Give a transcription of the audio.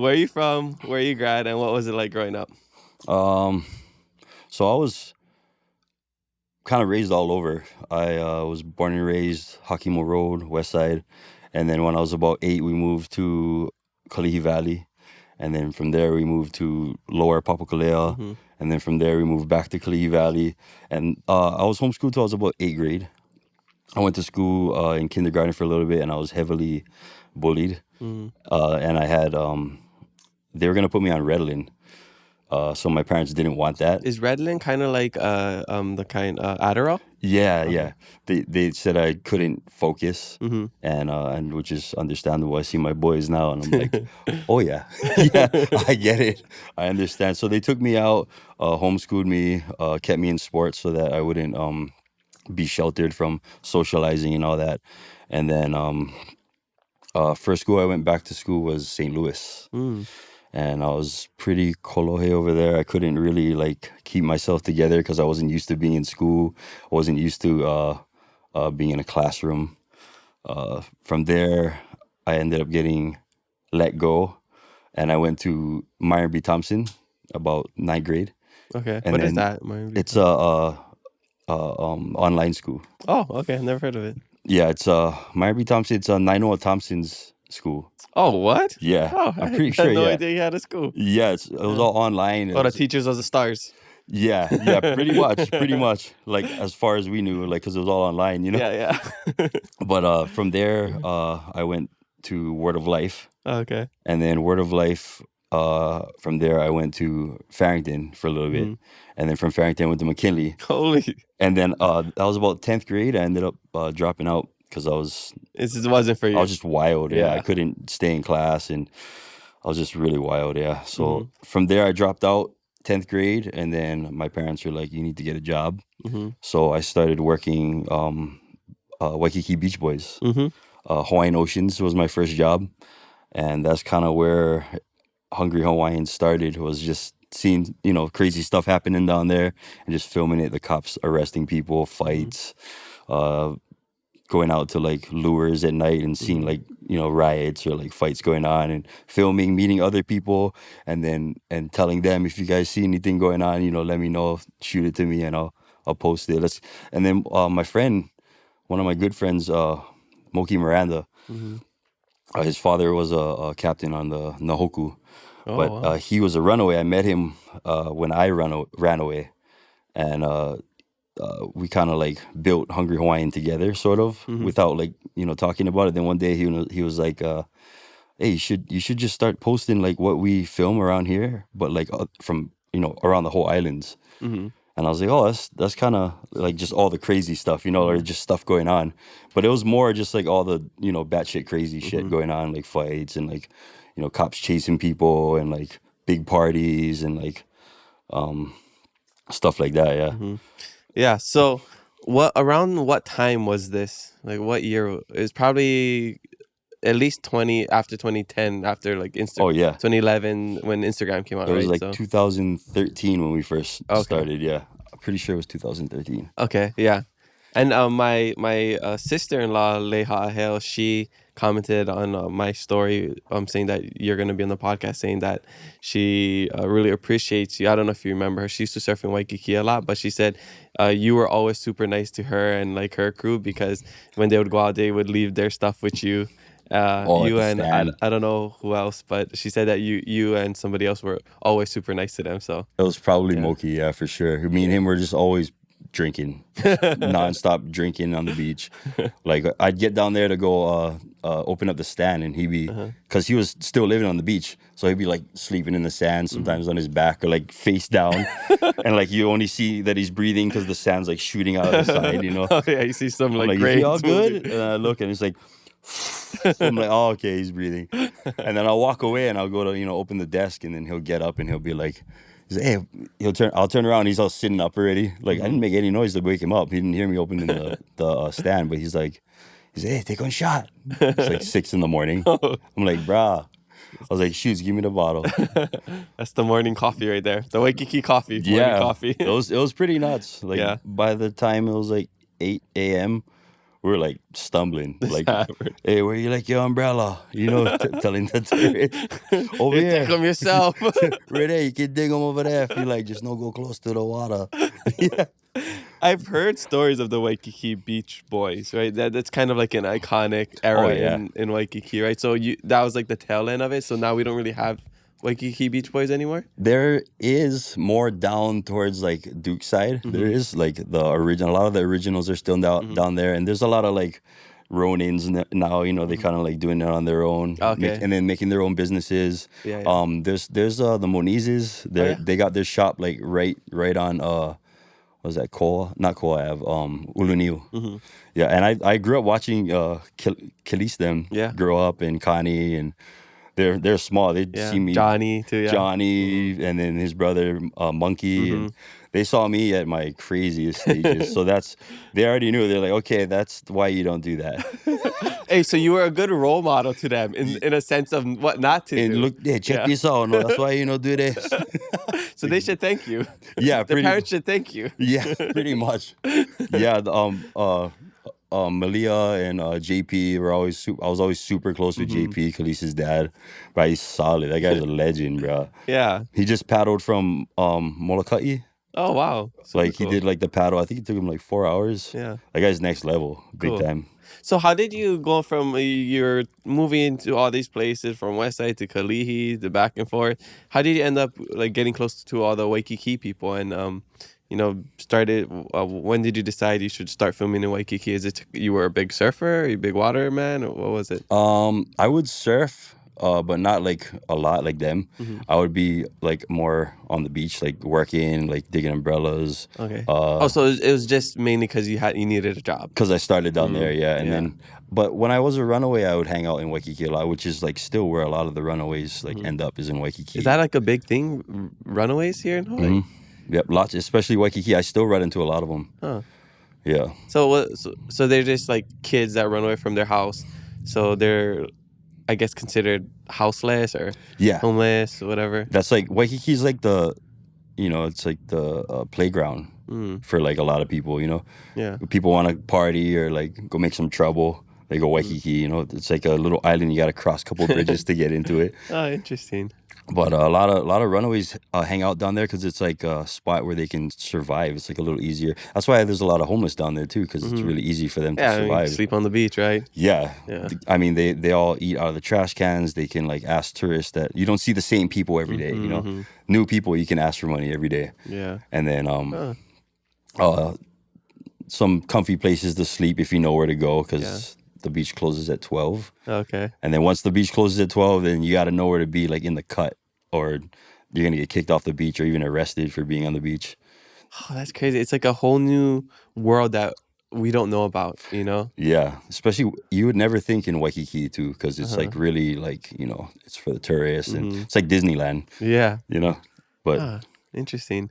Where are you from? Where you grad? And what was it like growing up? Um, so I was kind of raised all over. I was born and raised Hakimo Road, West Side, and then when I was about 8, we moved to Kalihi Valley, and then from there we moved to Lower Papakolea, Mm-hmm. and then from there we moved back to Kalihi Valley, and I was homeschooled till I was about 8th grade. I went to school in kindergarten for a little bit, and I was heavily bullied, Mm-hmm. and I had they were gonna put me on Ritalin. So my parents didn't want that. Is Redland kind of like the kind Adderall? Yeah, Okay. yeah. They said I couldn't focus, Mm-hmm. and which is understandable. I see my boys now, and I'm like, oh yeah, yeah, I get it. I understand. So they took me out, homeschooled me, kept me in sports so that I wouldn't be sheltered from socializing and all that. And then first school I went back to school was St. Louis. Mm. And I was pretty kolohe over there. I couldn't really like keep myself together because I wasn't used to being in school. I wasn't used to being in a classroom. From there, I ended up getting let go, and I went to Myron B. Thompson about 9th grade, Okay. and What is then that? it's a online school. Oh, okay. Never heard of it. Yeah, it's Myron B. Thompson. It's Nainoa Thompson's school. Oh, what? Yeah, Oh, I'm I pretty had sure. no Yeah, idea you had a school. yeah, it was all online. It Oh, the was, teachers was the stars. yeah, yeah, pretty much, pretty much. Like as far as we knew, like because it was all online, you know. Yeah, yeah. But from there, I went to Word of Life, Okay. and then Word of Life. From there, I went to Farrington for a little bit, Mhm. and then from Farrington, I went to McKinley, Holy. and then that was about 10th grade. I ended up dropping out because It just wasn't for I you. was just wild. Yeah, I Yeah. couldn't stay in class, and I was just really wild. Yeah, so Mhm. from there, I dropped out 10th grade, and then my parents were like, "You need to get a job." Mhm. So I started working Waikiki Beach Boys. Mhm. Hawaiian Oceans was my first job, and that's kind of where Hungry Hawaiian started. Was just seeing crazy stuff happening down there and just filming it. The cops arresting people, fights, uh, going out to like lures at night and seeing Mhm. like riots or like fights going on and filming, meeting other people, and telling them, if you guys see anything going on, let me know, shoot it to me, and I'll post it. And then my friend, one of my good friends, Moki Miranda, Mhm. his father was a captain on the Nahoku, Oh, but wow. he was a runaway. I met him when I ran away, and we kind of like built Hungry Hawaiian together, sort of, Mhm. without like talking about it. Then one day he was like, "Hey, you should just start posting like what we film around here, but like from around the whole islands." Mhm. And I was like, "Oh, that's kind of like just all the crazy stuff, or Mhm. just stuff going on." But it was more just like all the batshit crazy shit Mhm. going on, like fights and like cops chasing people and like big parties and like um stuff like that. Yeah. Mhm. Yeah. So, around what time was this? Like, what year? It's probably at least 20 after 2010, after like Oh yeah. 2011 when Instagram came out, It was right? like So, 2013 when we first okay. started. Yeah, I'm pretty sure it was 2013. Okay, yeah. And my sister-in-law Leha Hale, she commented on my story saying that you're going to be on the podcast, saying that she really appreciates you. I don't know if you remember her. She used to surf in Waikiki a lot, but she said you were always super nice to her and like her crew, because when they would go out, they would leave their stuff with you. Oh, at You the and I, stand. I don't know who else, but she said that you and somebody else were always super nice to them. So It was probably yeah. Moki, yeah, for sure. Me and Yeah. him were just always drinking, just nonstop drinking on the beach. Like I'd get down there to go open up the stand, and he'd be, Uh-huh. because he was still living on the beach, so he'd be like sleeping in the sand, Mhm. sometimes on his back or like face down, and like you only see that he's breathing because the sand's like shooting out of the side. Oh yeah, you see some I'm like like, is he all grains moving. good? And I look, and it's like, so I'm like, oh, okay, he's breathing. And then I'll walk away, and I'll go to open the desk, and then he'll get up, and he'll be like, he's like, hey, I'll turn around, he's all sitting up already. Like I Mhm. didn't make any noise to wake him up. He didn't hear me opening the stand, but he's like, hey, take one shot. It's like 6 in the morning. I'm like, brah. I was like, shoots, give me the bottle. That's the morning coffee right there. The Waikiki coffee, morning Yeah, coffee. it was pretty nuts. Like Yeah. by the time it was like 8 a.m., we were like stumbling, This like, happened. hey, where you like your umbrella? You know, telling the tourists over You take here, them yourself. right there. You can dig them over there if you like. Just don't go close to the water. Yeah. I've heard stories of the Waikiki Beach Boys, right? That's kind of like an iconic Oh era yeah. in Waikiki, right? So that was like the tail end of it. So now we don't really have Waikiki Beach Boys anymore. There is more down towards like Duke side. There Mm-hmm. is like the original. A lot of the originals are still down there, and there's a lot of like Ronins now. You know, they kind of like doing it on their own, Okay. and then making their own businesses. Yeah, yeah. There's the Monizes. Oh yeah. They got their shop like right on what was that, Koa? Not Koa Ave, Uluniu. Mm-hmm. Yeah, and I grew up watching Khalees them Yeah. grow up, and Connie, and they're small. They'd Yeah. see me, Johnny too. Yeah. Johnny, and then his brother Monkey, Mm-hmm. and they saw me at my craziest stages. So they already knew. They're like, okay, that's why you don't do that. Hey, so you were a good role model to them in a sense of what not to And do. look, yeah, check Yeah. this out. No, that's why you don't do this. So they should thank you. Yeah, Their parents should thank you. Yeah, pretty much. Yeah, Malia and JP were always I was always super close with Mm-hmm. JP, Khalees's dad. But he's solid. That guy's a legend, bro. Yeah. He just paddled from Molokai. Oh wow. Super Like he cool. did like the paddle. I think it took him like 4 hours. Yeah. That guy's next level, big Cool. time. So how did you go from you're moving to all these places from West Side to Kalihi, to back and forth? How did you end up like getting close to all the Waikiki people and started? When did you decide you should start filming in Waikiki? Is it you were a big surfer, a big water man, or what was it? I would surf, but not like a lot like them. Mm-hmm. I would be like more on the beach, like working, like digging umbrellas. Okay. So it was just mainly because you needed a job. Because I started down there, yeah. And Yeah. then, but when I was a runaway, I would hang out in Waikiki a lot, which is like still where a lot of the runaways like end up is in Waikiki. Is that like a big thing? Runaways here in Hawaii? Yep, lots, especially Waikiki. I still run into a lot of them. Huh. Yeah. So they're just like kids that run away from their house. So they're, I guess, considered houseless or Yeah. homeless or whatever. That's like Waikiki's like it's like the playground for like a lot of people, Yeah. People want to party or like go make some trouble. They go Waikiki, it's like a little island. You got to cross a couple bridges to get into it. Oh, interesting. But a lot of runaways hang out down there because it's like a spot where they can survive. It's like a little easier. That's why there's a lot of homeless down there too, because it's really easy for them to Yeah, I mean, survive. sleep on the beach, right? Yeah. Yeah. I mean, they all eat out of the trash cans. They can like ask tourists that you don't see the same people every day, New people you can ask for money every day. Yeah. And then some comfy places to sleep if you know where to go, because the beach closes at 12. Okay. And then once the beach closes at 12, then you got to know where to be, like in the cut, or you're going to get kicked off the beach or even arrested for being on the beach. Oh, that's crazy. It's like a whole new world that we don't know about, Yeah. Especially, you would never think in Waikiki too, because it's like really like, it's for the tourists and it's like Disneyland, Yeah. But Ah, interesting.